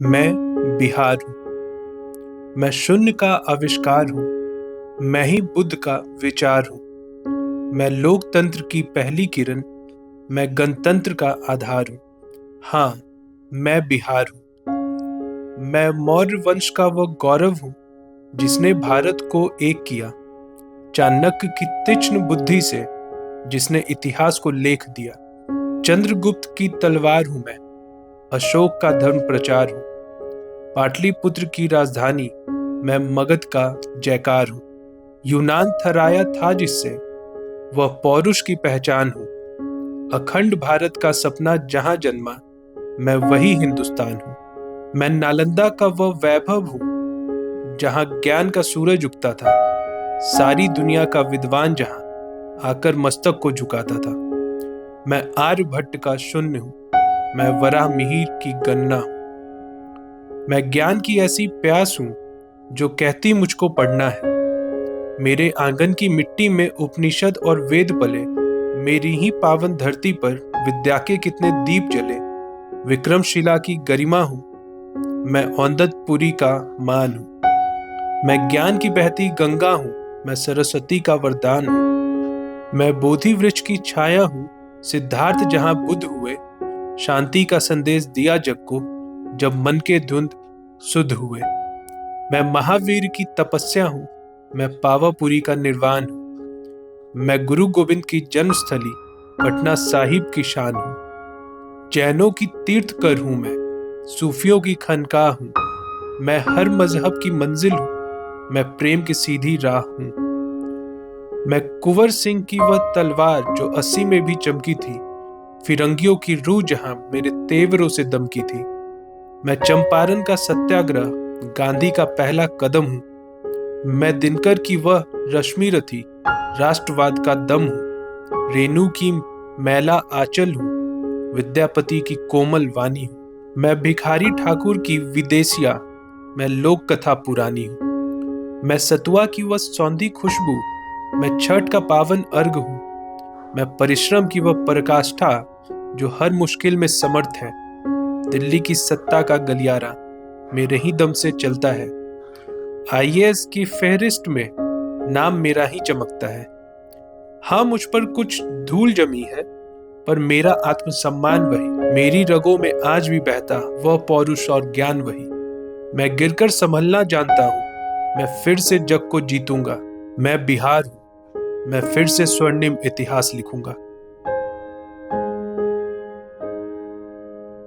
मैं बिहार हूँ। मैं शून्य का आविष्कार हूँ। मैं ही बुद्ध का विचार हूँ। मैं लोकतंत्र की पहली किरण। मैं गणतंत्र का आधार हूँ। हाँ, मैं बिहार हूँ। मैं मौर्य वंश का वह गौरव हूँ जिसने भारत को एक किया। चाणक्य की तीक्ष्ण बुद्धि से जिसने इतिहास को लेख दिया। चंद्रगुप्त की तलवार हूँ मैं। अशोक का धर्म प्रचार हूँ। पाटलिपुत्र की राजधानी मैं मगध का जयकार हूँ। यूनान थराया था जिससे वह पौरुष की पहचान हूँ। अखंड भारत का सपना जहाँ जन्मा मैं वही हिंदुस्तान हूँ। मैं नालंदा का वह वैभव हूँ जहाँ ज्ञान का सूरज उगता था। सारी दुनिया का विद्वान जहाँ आकर मस्तक को झुकाता था। मैं आर्यभट्ट का शून्य हूँ। मैं वराह मिहिर की गणना हूँ। मैं ज्ञान की ऐसी प्यास हूँ जो कहती मुझको पढ़ना है। मेरे आंगन की मिट्टी में उपनिषद और वेद पले। मेरी ही पावन धरती पर विद्या के कितने दीप जले। विक्रमशिला की गरिमा हूँ। मैं औंदतपुरी का मान हूँ। मैं ज्ञान की बहती गंगा हूँ। मैं सरस्वती का वरदान हूँ। मैं बोधि वृक्ष की छाया हूँ। सिद्धार्थ जहाँ बुद्ध हुए, शांति का संदेश दिया जग को जब मन के धुंध शुद्ध हुए। मैं महावीर की तपस्या हूँ। मैं पावापुरी का निर्वाण हूँ। मैं गुरु गोविंद की जन्मस्थली पटना साहिब की शान हूँ। जैनों की तीर्थकर हूँ मैं। सूफियों की खनका हूँ। मैं हर मजहब की मंजिल हूँ। मैं प्रेम की सीधी राह हूँ। मैं कुंवर सिंह की वह तलवार जो 80 में भी चमकी थी। फिरंगियों की रूह जहां मेरे तेवरों से दमकी थी। मैं चंपारण का सत्याग्रह, गांधी का पहला कदम हूँ। मैं दिनकर की वह रश्मि रथी, राष्ट्रवाद का दम हूँ। रेणु की मैला आंचल हूँ। विद्यापति की कोमल वाणी हूँ। मैं भिखारी ठाकुर की विदेशिया। मैं लोक कथा पुरानी हूँ। मैं सतुआ की वह सौंधी खुशबू। मैं छठ का पावन अर्घ हूँ। मैं परिश्रम की वह पराकाष्ठा जो हर मुश्किल में समर्थ है। दिल्ली की सत्ता का गलियारा मेरे ही दम से चलता है। आईएएस की फेहरिस्त में नाम मेरा ही चमकता है। हाँ, मुझ पर कुछ धूल जमी है, पर मेरा आत्मसम्मान वही। मेरी रगों में आज भी बहता वह पौरुष और ज्ञान वही। मैं गिरकर संभलना जानता हूँ। मैं फिर से जग को जीतूंगा। मैं बिहार हूँ। मैं फिर से स्वर्णिम इतिहास लिखूंगा।